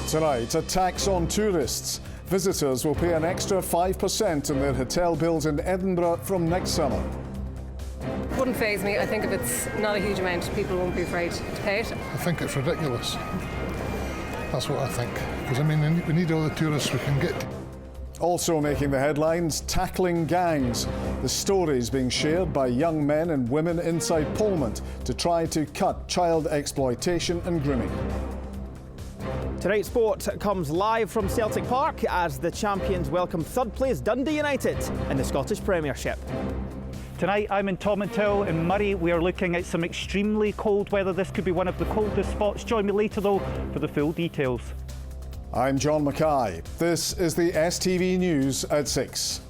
Tonight, a tax on tourists. Visitors will pay an extra 5% in their hotel bills in Edinburgh from next summer. Wouldn't faze me. I think if it's not a huge amount, people won't be afraid to pay it. I think it's ridiculous. That's what I think. Because, I mean, we need all the tourists we can get. Also making the headlines, tackling gangs. The stories being shared by young men and women inside Parliament to try to cut child exploitation and grooming. Tonight's sport comes live from Celtic Park as the champions welcome third place Dundee United in the Scottish Premiership. Tonight I'm in Tomintoul in Murray. We are looking at some extremely cold weather. This could be one of the coldest spots. Join me later though for the full details. I'm John Mackay. This is the STV News at 6.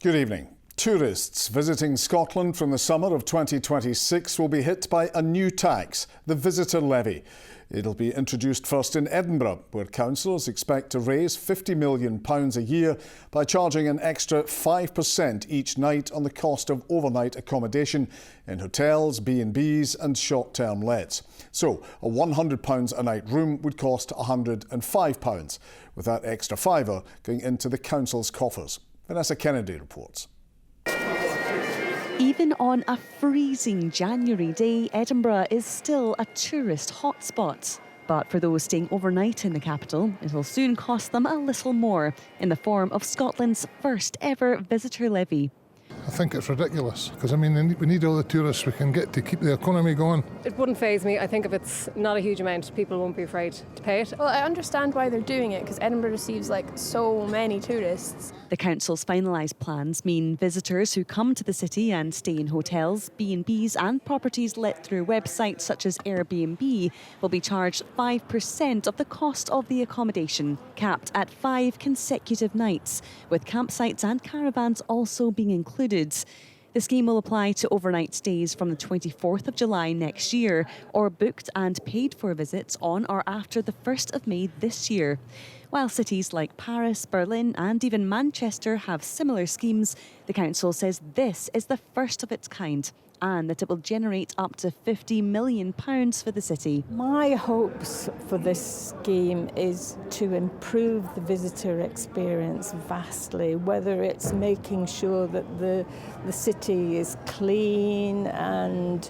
Good evening. Tourists visiting Scotland from the summer of 2026 will be hit by a new tax, the visitor levy. It'll be introduced first in Edinburgh, where councils expect to raise £50 million a year by charging an extra 5% each night on the cost of overnight accommodation in hotels, B&Bs and short-term lets. So a £100 a night room would cost £105, with that extra fiver going into the council's coffers. Vanessa Kennedy reports. Even on a freezing January day, Edinburgh is still a tourist hotspot. But for those staying overnight in the capital, it will soon cost them a little more in the form of Scotland's first ever visitor levy. I think it's ridiculous. Because, I mean, we need all the tourists we can get to keep the economy going. It wouldn't faze me. I think if it's not a huge amount, people won't be afraid to pay it. Well, I understand why they're doing it, because Edinburgh receives so many tourists. The council's finalised plans mean visitors who come to the city and stay in hotels, B&Bs and properties let through websites such as Airbnb will be charged 5% of the cost of the accommodation, capped at 5 consecutive nights, with campsites and caravans also being included. The scheme will apply to overnight stays from the 24th of July next year or booked and paid for visits on or after the 1st of May this year. While cities like Paris, Berlin and even Manchester have similar schemes, the council says this is the first of its kind and that it will generate up to £50 million for the city. My hopes for this scheme is to improve the visitor experience vastly, whether it's making sure that the city is clean and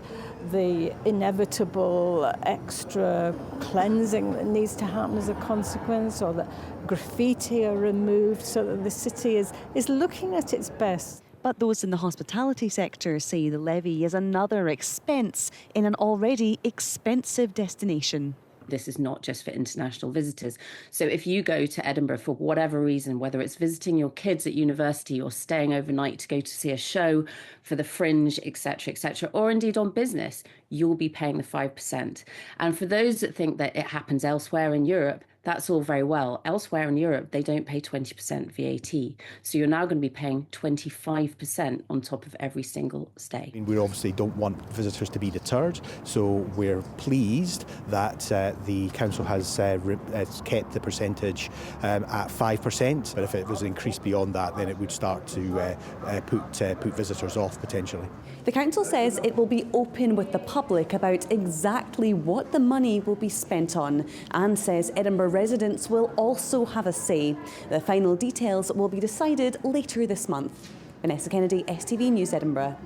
the inevitable extra cleansing that needs to happen as a consequence, or that graffiti are removed so that the city is looking at its best. But those in the hospitality sector say the levy is another expense in an already expensive destination. This is not just for international visitors. So if you go to Edinburgh for whatever reason, whether it's visiting your kids at university or staying overnight to go to see a show for the Fringe, etc., or indeed on business, you'll be paying the 5%. And for those that think that it happens elsewhere in Europe, that's all very well. Elsewhere in Europe, they don't pay 20% VAT. So you're now going to be paying 25% on top of every single stay. We obviously don't want visitors to be deterred, so we're pleased that the council has kept the percentage at 5%. But if it was increased beyond that, then it would start to put visitors off potentially. The council says it will be open with the public about exactly what the money will be spent on, and says Edinburgh residents will also have a say. The final details will be decided later this month. Vanessa Kennedy, STV News, Edinburgh.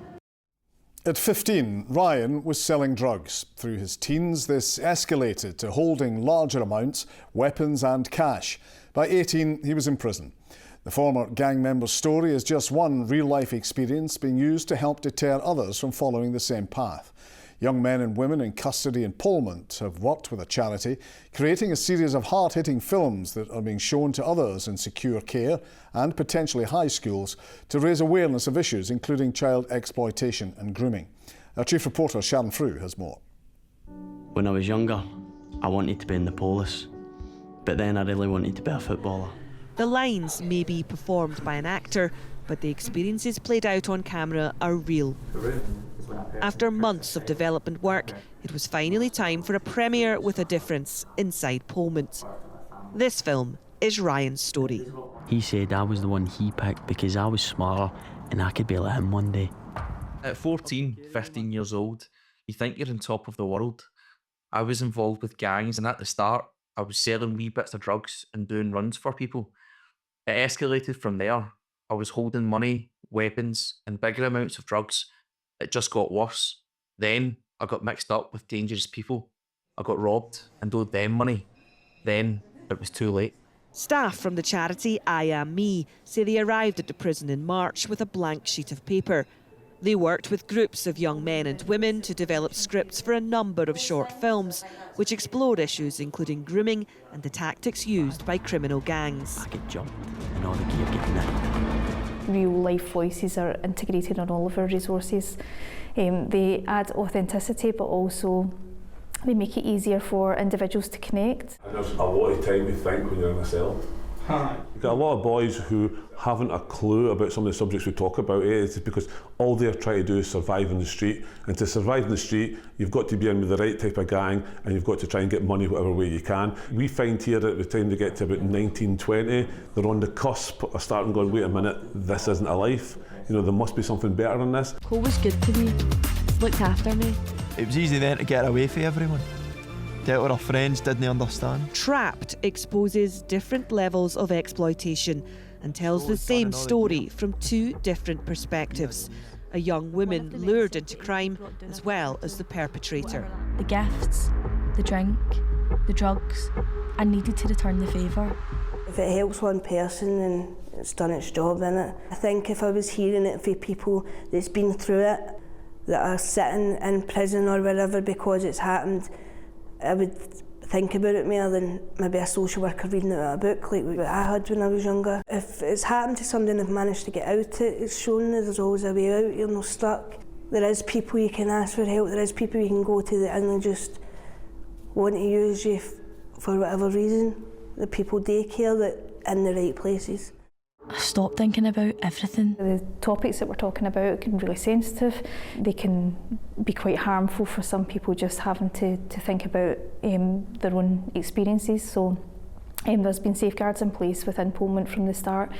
At 15, Ryan was selling drugs. Through his teens, this escalated to holding larger amounts, weapons and cash. By 18, he was in prison. The former gang member's story is just one real-life experience being used to help deter others from following the same path. Young men and women in custody in Parliament have worked with a charity, creating a series of hard-hitting films that are being shown to others in secure care and potentially high schools to raise awareness of issues including child exploitation and grooming. Our chief reporter Sharon Frew has more. When I was younger, I wanted to be in the police, but then I really wanted to be a footballer. The lines may be performed by an actor, but the experiences played out on camera are real. After months of development work, it was finally time for a premiere with a difference inside Parliament. This film is Ryan's story. He said I was the one he picked because I was smarter and I could be like him one day. At 14, 15 years old, you think you're on top of the world. I was involved with gangs, and at the start, I was selling wee bits of drugs and doing runs for people. It escalated from there. I was holding money, weapons, and bigger amounts of drugs. It just got worse. Then I got mixed up with dangerous people. I got robbed and owed them money. Then it was too late. Staff from the charity I Am Me say they arrived at the prison in March with a blank sheet of paper. They worked with groups of young men and women to develop scripts for a number of short films, which explore issues including grooming and the tactics used by criminal gangs. I get jumped and all the gear getting in. Real life voices are integrated on all of our resources. They add authenticity, but also they make it easier for individuals to connect. And there's a lot of time to think when you're in a cell. You've got a lot of boys who haven't a clue about some of the subjects we talk about. It's because all they're trying to do is survive in the street. And to survive in the street, you've got to be in with the right type of gang, and you've got to try and get money whatever way you can. We find here at the time they get to about 19, 20, they're on the cusp of starting going, wait a minute, this isn't a life. You know, there must be something better than this. Cole was good to me, looked after me. It was easy then to get away from everyone. Dealt with our friends, didn't understand. Trapped exposes different levels of exploitation and tells the same story from two different perspectives. A young woman lured into crime as well as the perpetrator. The gifts, the drink, the drugs, I needed to return the favour. If it helps one person, then it's done its job, innit? I think if I was hearing it from people that's been through it, that are sitting in prison or wherever because it's happened, I would think about it more than maybe a social worker reading it out of a book like what I had when I was younger. If it's happened to somebody and they've managed to get out it's shown that there's always a way out, you're not stuck. There is people you can ask for help, there is people you can go to that and they just want to use you for whatever reason. The people do care that in the right places. I stopped thinking about everything. The topics that we're talking about can be really sensitive. They can be quite harmful for some people just having to think about their own experiences. So there's been safeguards in place within Pullman from the start,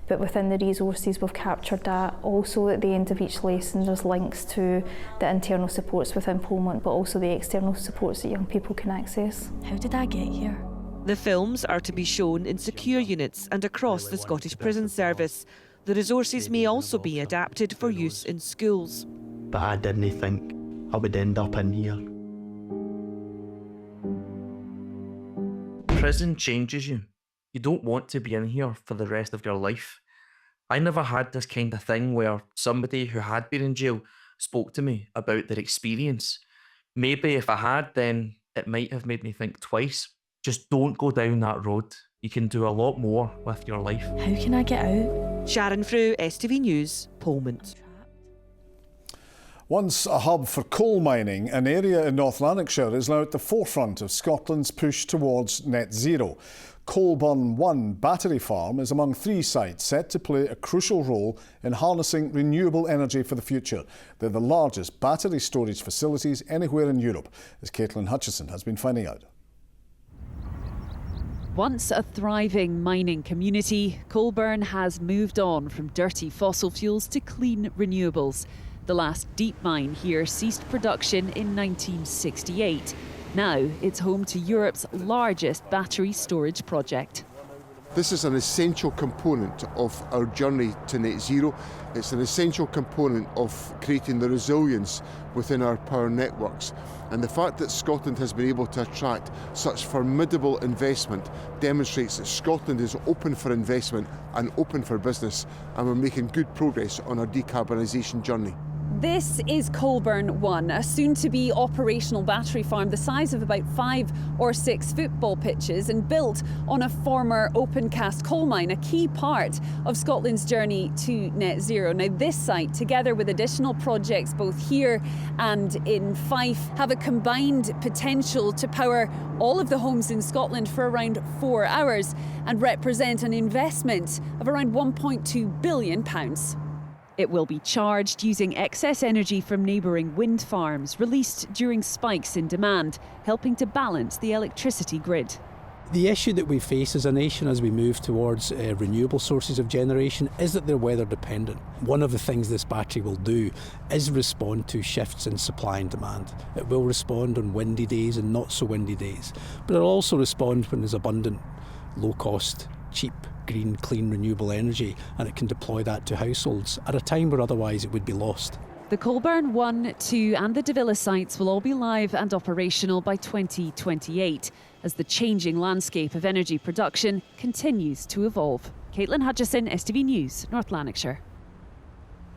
but within the resources we've captured that. Also at the end of each lesson there's links to the internal supports within Pullman, but also the external supports that young people can access. How did I get here? The films are to be shown in secure units and across the Scottish Prison Service. The resources may also be adapted for use in schools. But I didn't think I would end up in here. Prison changes you. You don't want to be in here for the rest of your life. I never had this kind of thing where somebody who had been in jail spoke to me about their experience. Maybe if I had, then it might have made me think twice. Just don't go down that road. You can do a lot more with your life. How can I get out? Sharon Frew, STV News, Pullman. Once a hub for coal mining, an area in North Lanarkshire is now at the forefront of Scotland's push towards net zero. Coalburn 1 battery farm is among 3 sites set to play a crucial role in harnessing renewable energy for the future. They're the largest battery storage facilities anywhere in Europe, as Caitlin Hutchison has been finding out. Once a thriving mining community, Coalburn has moved on from dirty fossil fuels to clean renewables. The last deep mine here ceased production in 1968. Now it's home to Europe's largest battery storage project. This is an essential component of our journey to net zero. It's an essential component of creating the resilience within our power networks. And the fact that Scotland has been able to attract such formidable investment demonstrates that Scotland is open for investment and open for business, and we're making good progress on our decarbonisation journey. This is Coalburn 1, a soon-to-be operational battery farm the size of about 5 or 6 football pitches and built on a former open-cast coal mine, a key part of Scotland's journey to net zero. Now, this site, together with additional projects both here and in Fife, have a combined potential to power all of the homes in Scotland for around 4 hours and represent an investment of around £1.2 billion. It will be charged using excess energy from neighbouring wind farms released during spikes in demand, helping to balance the electricity grid. The issue that we face as a nation as we move towards renewable sources of generation is that they're weather dependent. One of the things this battery will do is respond to shifts in supply and demand. It will respond on windy days and not so windy days, but it'll also respond when there's abundant, low cost, cheap, green, clean, renewable energy, and it can deploy that to households at a time where otherwise it would be lost. The Colburn 1, 2 and the De Villa sites will all be live and operational by 2028 as the changing landscape of energy production continues to evolve. Caitlin Hutchison, STV News, North Lanarkshire.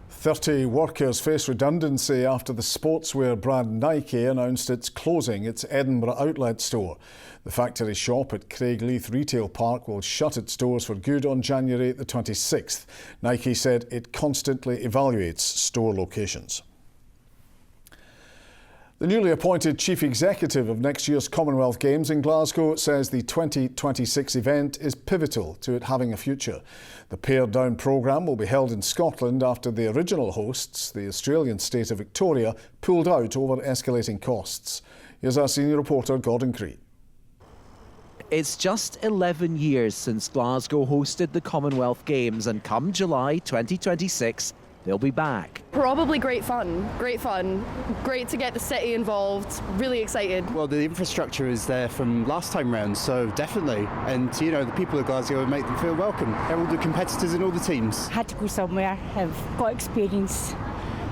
30 workers face redundancy after the sportswear brand Nike announced it's closing its Edinburgh outlet store. The factory shop at Craigleith Retail Park will shut its doors for good on January the 26th. Nike said it constantly evaluates store locations. The newly appointed Chief Executive of next year's Commonwealth Games in Glasgow says the 2026 event is pivotal to it having a future. The pared down programme will be held in Scotland after the original hosts, the Australian state of Victoria, pulled out over escalating costs. Here's our senior reporter Gordon Cree. It's just 11 years since Glasgow hosted the Commonwealth Games, and come July 2026, they'll be back. Probably great fun, great to get the city involved, really excited. Well, the infrastructure is there from last time round, so definitely. And, you know, the people of Glasgow will make them feel welcome. All the competitors and all the teams. Had to go somewhere, I've got experience.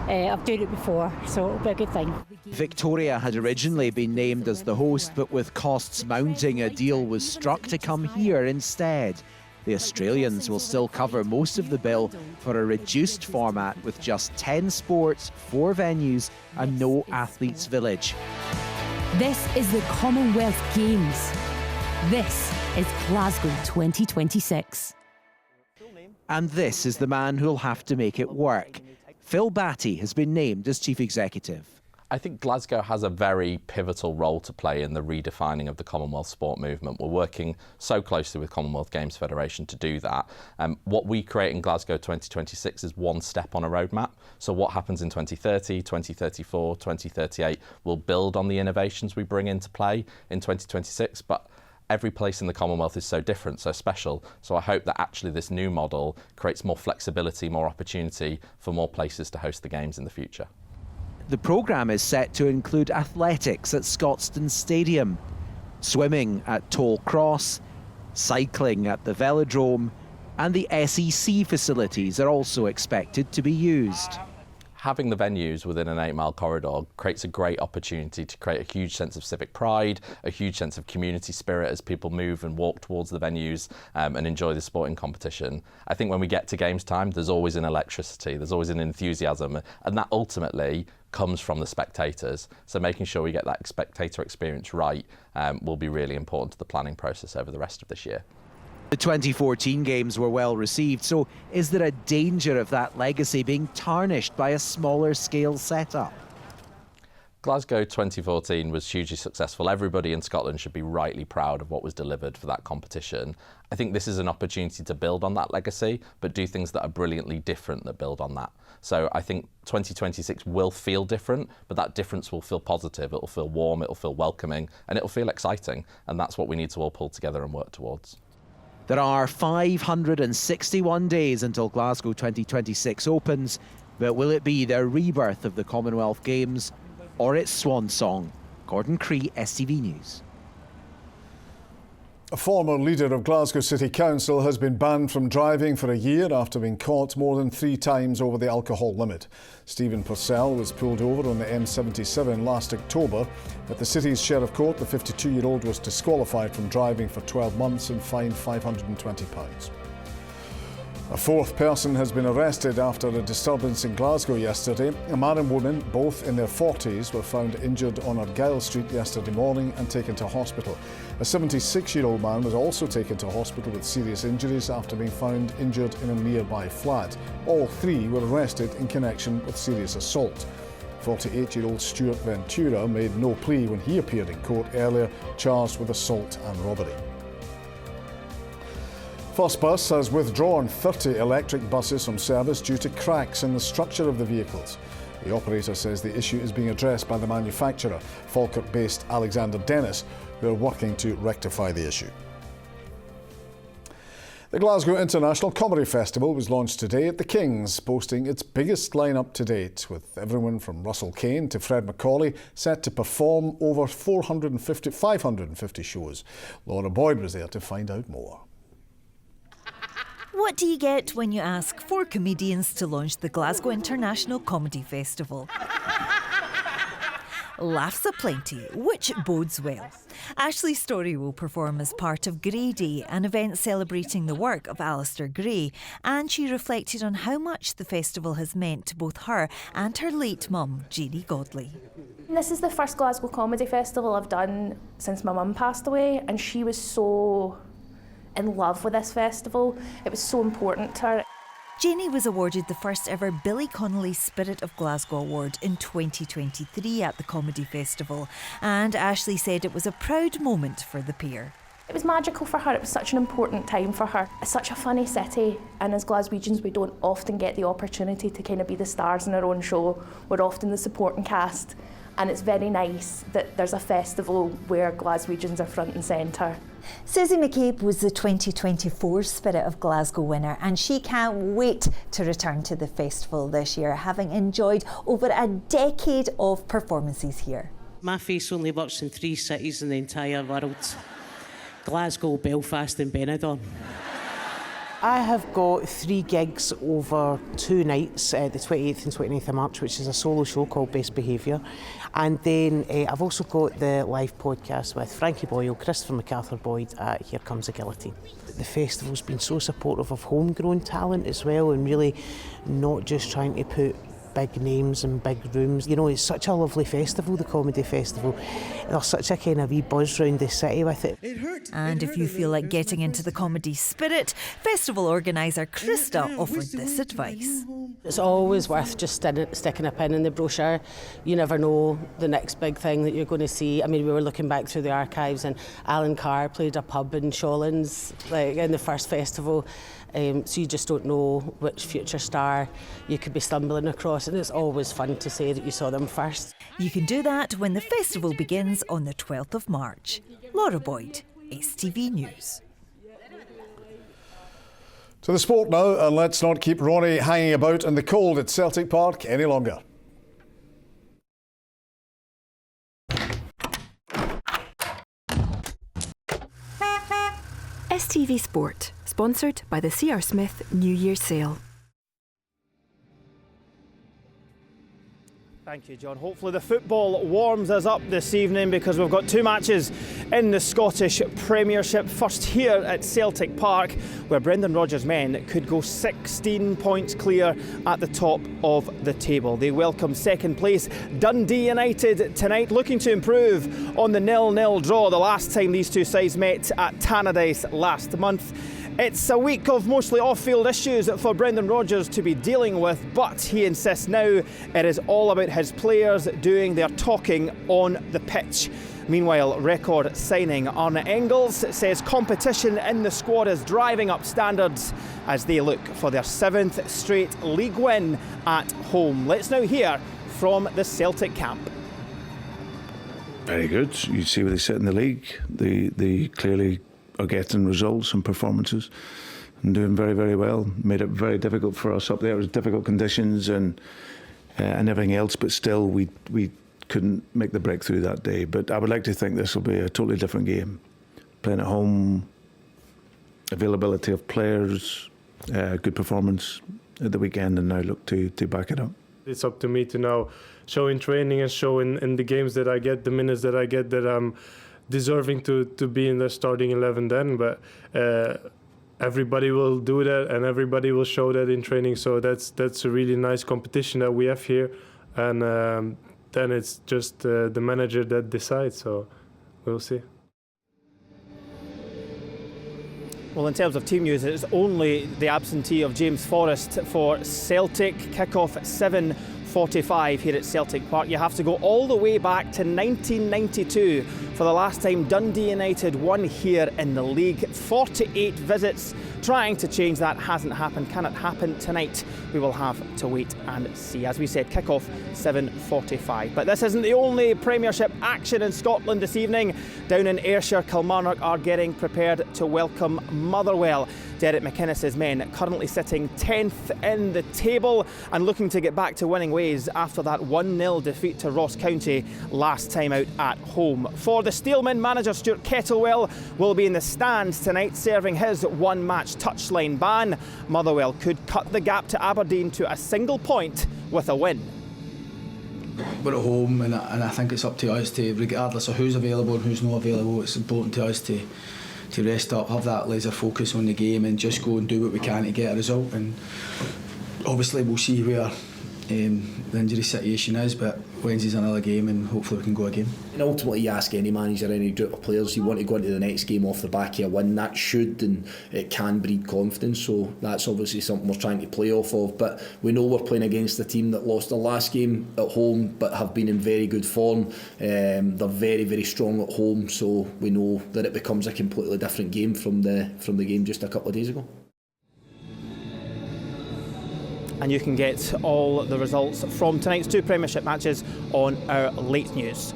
I've done it before, so it'll be a good thing. Victoria had originally been named as the host, but with costs mounting, a deal was struck to come here instead. The Australians will still cover most of the bill for a reduced format with just 10 sports, 4 venues and no athletes' village. This is the Commonwealth Games. This is Glasgow 2026. And this is the man who'll have to make it work. Phil Batty has been named as Chief Executive. I think Glasgow has a very pivotal role to play in the redefining of the Commonwealth sport movement. We're working so closely with Commonwealth Games Federation to do that. What we create in Glasgow 2026 is one step on a roadmap. So what happens in 2030, 2034, 2038 will build on the innovations we bring into play in 2026. But every place in the Commonwealth is so different, so special. So I hope that actually this new model creates more flexibility, more opportunity for more places to host the Games in the future. The programme is set to include athletics at Scotstoun Stadium, swimming at Toll Cross, cycling at the Velodrome, and the SEC facilities are also expected to be used. Having the venues within an 8-mile corridor creates a great opportunity to create a huge sense of civic pride, a huge sense of community spirit as people move and walk towards the venues and enjoy the sporting competition. I think when we get to games time, there's always an electricity, there's always an enthusiasm, and that ultimately comes from the spectators. So making sure we get that spectator experience right will be really important to the planning process over the rest of this year. The 2014 Games were well received, so is there a danger of that legacy being tarnished by a smaller scale setup? Glasgow 2014 was hugely successful. Everybody in Scotland should be rightly proud of what was delivered for that competition. I think this is an opportunity to build on that legacy, but do things that are brilliantly different that build on that. So I think 2026 will feel different, but that difference will feel positive, it'll feel warm, it'll feel welcoming, and it'll feel exciting. And that's what we need to all pull together and work towards. There are 561 days until Glasgow 2026 opens, but will it be the rebirth of the Commonwealth Games or its swan song? Gordon Cree, STV News. A former leader of Glasgow City Council has been banned from driving for a year after being caught more than 3 times over the alcohol limit. Stephen Purcell was pulled over on the M77 last October. At the city's Sheriff Court, the 52-year-old was disqualified from driving for 12 months and fined £520. A 4th person has been arrested after a disturbance in Glasgow yesterday. A man and woman, both in their 40s, were found injured on Argyle Street yesterday morning and taken to hospital. A 76-year-old man was also taken to hospital with serious injuries after being found injured in a nearby flat. All 3 were arrested in connection with serious assault. 48-year-old Stuart Ventura made no plea when he appeared in court earlier, charged with assault and robbery. First Bus has withdrawn 30 electric buses from service due to cracks in the structure of the vehicles. The operator says the issue is being addressed by the manufacturer, Falkirk-based Alexander Dennis, who are working to rectify the issue. The Glasgow International Comedy Festival was launched today at the King's, boasting its biggest lineup to date, with everyone from Russell Kane to Fred Macaulay set to perform over 550 shows. Laura Boyd was there to find out more. What do you get when you ask 4 comedians to launch the Glasgow International Comedy Festival? Laughs aplenty, which bodes well. Ashley Storey will perform as part of Grey Day, an event celebrating the work of Alistair Gray, and she reflected on how much the festival has meant to both her and her late mum, Jeannie Godley. This is the first Glasgow Comedy Festival I've done since my mum passed away, and she was so in love with this festival. It was so important to her. Janie was awarded the first ever Billy Connolly Spirit of Glasgow Award in 2023 at the Comedy Festival, and Ashley said it was a proud moment for the pair. It was magical for her. It was such an important time for her. It's such a funny city, and as Glaswegians we don't often get the opportunity to kind of be the stars in our own show. We're often the supporting cast, and it's very nice that there's a festival where Glaswegians are front and centre. Susie McCabe was the 2024 Spirit of Glasgow winner, and she can't wait to return to the festival this year, having enjoyed over a decade of performances here. My face only works in 3 cities in the entire world: Glasgow, Belfast and Benidorm. I have got 3 gigs over 2 nights, the 28th and 29th of March, which is a solo show called Best Behaviour. And then I've also got the live podcast with Frankie Boyle, Christopher MacArthur-Boyd at Here Comes the Guillotine. The festival's been so supportive of homegrown talent as well, and really not just trying to put big names and big rooms. You know, it's such a lovely festival, the Comedy Festival. There's such a kind of wee buzz round the city with it. And if you feel like getting into the comedy spirit, festival organiser Krista offered this advice. It's always worth just sticking a pin in the brochure. You never know the next big thing that you're going to see. I mean, we were looking back through the archives, and Alan Carr played a pub in Shawlands, like in the first festival. So you just don't know which future star you could be stumbling across, and it's always fun to say that you saw them first. You can do that when the festival begins on the 12th of March. Laura Boyd, STV News. To the sport now, and let's not keep Ronnie hanging about in the cold at Celtic Park any longer. STV Sport, sponsored by the C.R. Smith New Year Sale. Thank you, John. Hopefully the football warms us up this evening, because we've got 2 matches in the Scottish Premiership. First here at Celtic Park, where Brendan Rodgers' men could go 16 points clear at the top of the table. They welcome second place Dundee United tonight, looking to improve on the 0-0 draw the last time these two sides met at Tannadice last month. It's a week of mostly off-field issues for Brendan Rodgers to be dealing with, but he insists now it is all about his players doing their talking on the pitch. Meanwhile, record signing Arne Engels says competition in the squad is driving up standards as they look for their 7th straight league win at home. Let's now hear from the Celtic camp. Very good. You see where they sit in the league. They clearly are getting results and performances and doing very, very well. Made it very difficult for us up there. It was difficult conditions and everything else, but still we couldn't make the breakthrough that day. But I would like to think this will be a totally different game. Playing at home, availability of players, good performance at the weekend, and now look to back it up. It's up to me to now show in training and show in the games that I get, the minutes that I get, that I'm deserving to be in the starting 11 then, but everybody will do that and everybody will show that in training, so that's a really nice competition that we have here, and then it's just the manager that decides, so we'll see. Well, in terms of team news, it's only the absentee of James Forrest for Celtic. Kick-off at 7:45 here at Celtic Park. You have to go all the way back to 1992 For the last time, Dundee United won here in the league. 48 visits. Trying to change that hasn't happened. Can it happen tonight? We will have to wait and see. As we said, kick-off 7:45. But this isn't the only Premiership action in Scotland this evening. Down in Ayrshire, Kilmarnock are getting prepared to welcome Motherwell. Derek McInnes's men currently sitting 10th in the table and looking to get back to winning ways after that 1-0 defeat to Ross County last time out at home. For the Steelmen, manager Stuart Kettlewell will be in the stands tonight serving his one-match touchline ban. Motherwell could cut the gap to Aberdeen to a single point with a win. We're at home and I think it's up to us to, regardless of who's available and who's not available, it's important to us to rest up, have that laser focus on the game and just go and do what we can to get a result. And obviously we'll see where the injury situation is, but Wednesday's another game and hopefully we can go again. And ultimately you ask any manager, any group of players, you want to go into the next game off the back of a win. That should and it can breed confidence, so that's obviously something we're trying to play off of. But we know we're playing against a team that lost their last game at home but have been in very good form. They're very, very strong at home, so we know that it becomes a completely different game from the game just a couple of days ago. And you can get all the results from tonight's two Premiership matches on our late news.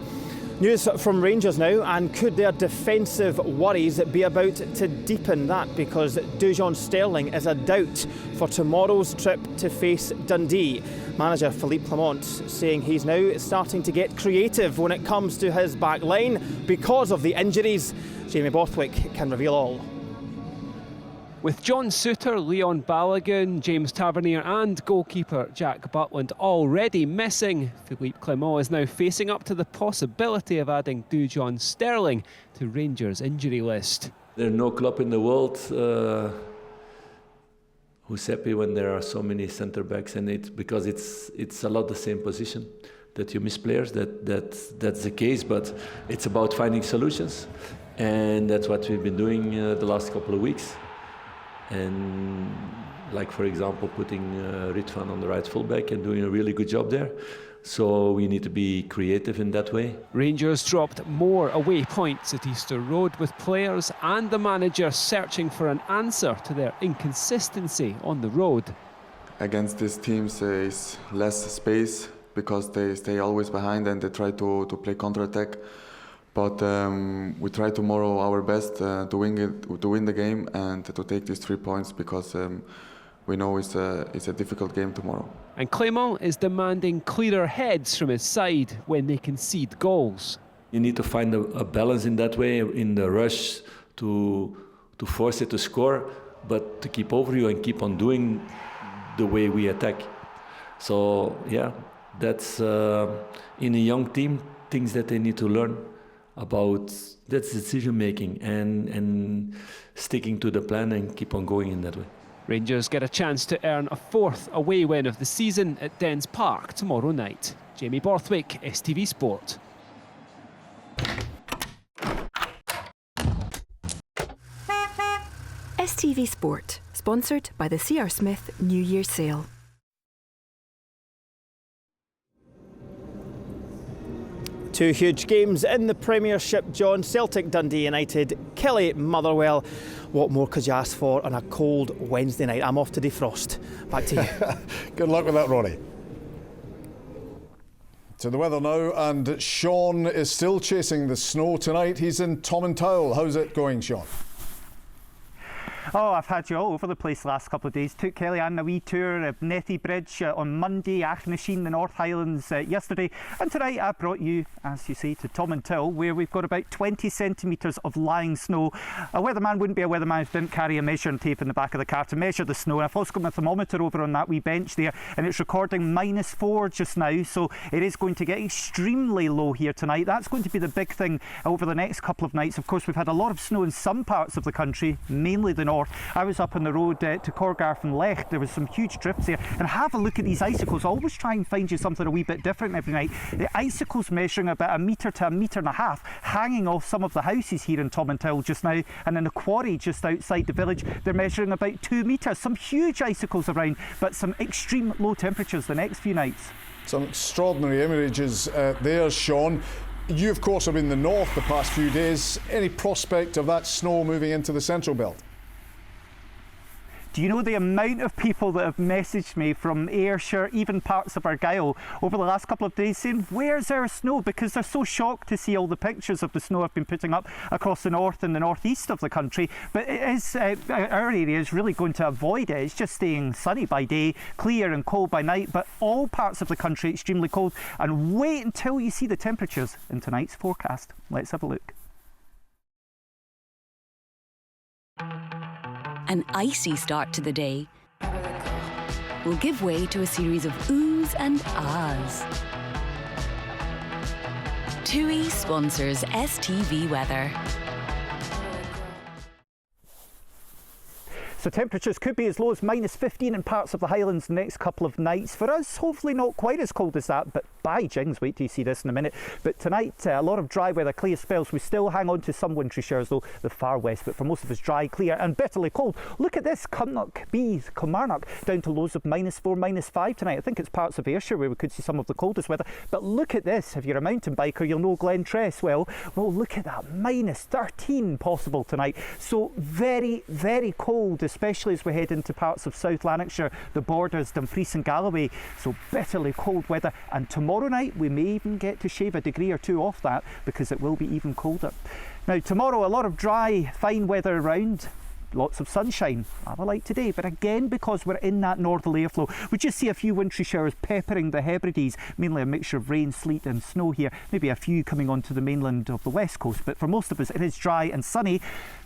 News from Rangers now, and could their defensive worries be about to deepen that, because Dujon Sterling is a doubt for tomorrow's trip to face Dundee. Manager Philippe Clement saying he's now starting to get creative when it comes to his back line because of the injuries. Jamie Borthwick can reveal all. With John Souttar, Leon Balogun, James Tavernier and goalkeeper Jack Butland already missing, Philippe Clement is now facing up to the possibility of adding Dujon Sterling to Rangers' injury list. There's no club in the world who's happy when there are so many centre-backs in it, because it's a lot the same position, that you miss players, that's the case, but it's about finding solutions, and that's what we've been doing the last couple of weeks. And like, for example, putting Ritvan on the right fullback and doing a really good job there. So we need to be creative in that way. Rangers dropped more away points at Easter Road, with players and the manager searching for an answer to their inconsistency on the road. Against these teams is less space because they stay always behind and they try to play counter-attack. But we try tomorrow our best to win the game and to take these 3 points, because we know it's a difficult game tomorrow. And Clement is demanding clearer heads from his side when they concede goals. You need to find a balance in that way, in the rush to force it to score, but to keep over you and keep on doing the way we attack. So yeah, that's in a young team, things that they need to learn about. That's decision making and sticking to the plan and keep on going in that way. Rangers get a chance to earn a fourth away win of the season at Dens Park tomorrow night. Jamie Borthwick, STV Sport. STV Sport, sponsored by the C.R. Smith New Year Sale. Two huge games in the Premiership, John. Celtic, Dundee United, Kelly, Motherwell. What more could you ask for on a cold Wednesday night? I'm off to defrost. Back to you. Good luck with that, Ronnie. To the weather now, and Sean is still chasing the snow tonight. He's in Tomintoul. How's it going, Sean? Oh, I've had you all over the place the last couple of days. Took Kellyanne a wee tour of Nethy Bridge on Monday, Achnasheen, the North Highlands yesterday, and tonight I brought you, as you say, to Tomintoul, where we've got about 20 centimetres of lying snow. A weatherman wouldn't be a weatherman if he didn't carry a measuring tape in the back of the car to measure the snow. And I've also got my thermometer over on that wee bench there, and it's recording -4 just now, so it is going to get extremely low here tonight. That's going to be the big thing over the next couple of nights. Of course, we've had a lot of snow in some parts of the country, mainly the north. I was up on the road to Corgarth and Lecht. There was some huge drifts there. And have a look at these icicles. I always try and find you something a wee bit different every night. The icicles measuring about 1 metre to 1.5 metres hanging off some of the houses here in Tomintoul just now. And in the quarry just outside the village, they're measuring about 2 metres. Some huge icicles around, but some extreme low temperatures the next few nights. Some extraordinary images there, Sean. You, of course, are in the north the past few days. Any prospect of that snow moving into the central belt? Do you know the amount of people that have messaged me from Ayrshire, even parts of Argyll, over the last couple of days saying, where's our snow? Because they're so shocked to see all the pictures of the snow I've been putting up across the north and the northeast of the country. But it is, our area is really going to avoid it. It's just staying sunny by day, clear and cold by night, but all parts of the country extremely cold. And wait until you see the temperatures in tonight's forecast. Let's have a look. An icy start to the day will give way to a series of oohs and ahs. TUI sponsors STV weather. So temperatures could be as low as -15 in parts of the Highlands the next couple of nights. For us, hopefully not quite as cold as that, but by jings, wait till you see this in a minute. But tonight, a lot of dry weather, clear spells. We still hang on to some wintry showers, though, the far west, but for most of us, dry, clear and bitterly cold. Look at this, Cumnock, Bees, Kilmarnock, down to lows of -4, -5 tonight. I think it's parts of Ayrshire where we could see some of the coldest weather. But look at this, if you're a mountain biker, you'll know Glen Tress well. Well, look at that, -13 possible tonight. So very, very cold, especially as we head into parts of South Lanarkshire, the borders, Dumfries and Galloway. So bitterly cold weather. And tomorrow night, we may even get to shave a degree or two off that because it will be even colder. Now, tomorrow, a lot of dry, fine weather around. Lots of sunshine, rather like today, but again, because we're in that northerly airflow, we just see a few wintry showers peppering the Hebrides, mainly a mixture of rain, sleet and snow here, maybe a few coming onto the mainland of the west coast, but for most of us it is dry and sunny.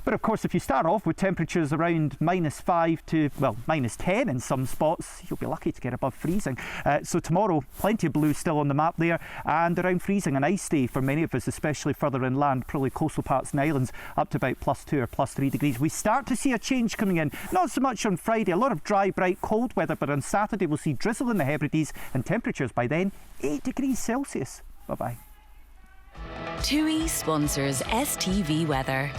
But of course, if you start off with temperatures around -5 to, well, -10 in some spots, you'll be lucky to get above freezing. So tomorrow, plenty of blue still on the map there, and around freezing, a nice day for many of us, especially further inland, probably coastal parts and islands, up to about +2 or +3 degrees. We start to see a change coming in, not so much on Friday, a lot of dry, bright, cold weather, but on Saturday we'll see drizzle in the Hebrides, and temperatures by then 8 degrees Celsius. Bye-bye. TUI sponsors STV weather.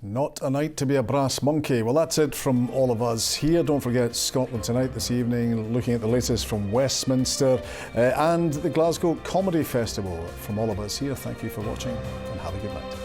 Not a night to be a brass monkey. Well, that's it from all of us here. Don't forget Scotland Tonight this evening, looking at the latest from Westminster and the Glasgow Comedy Festival. From all of us here, thank you for watching and have a good night.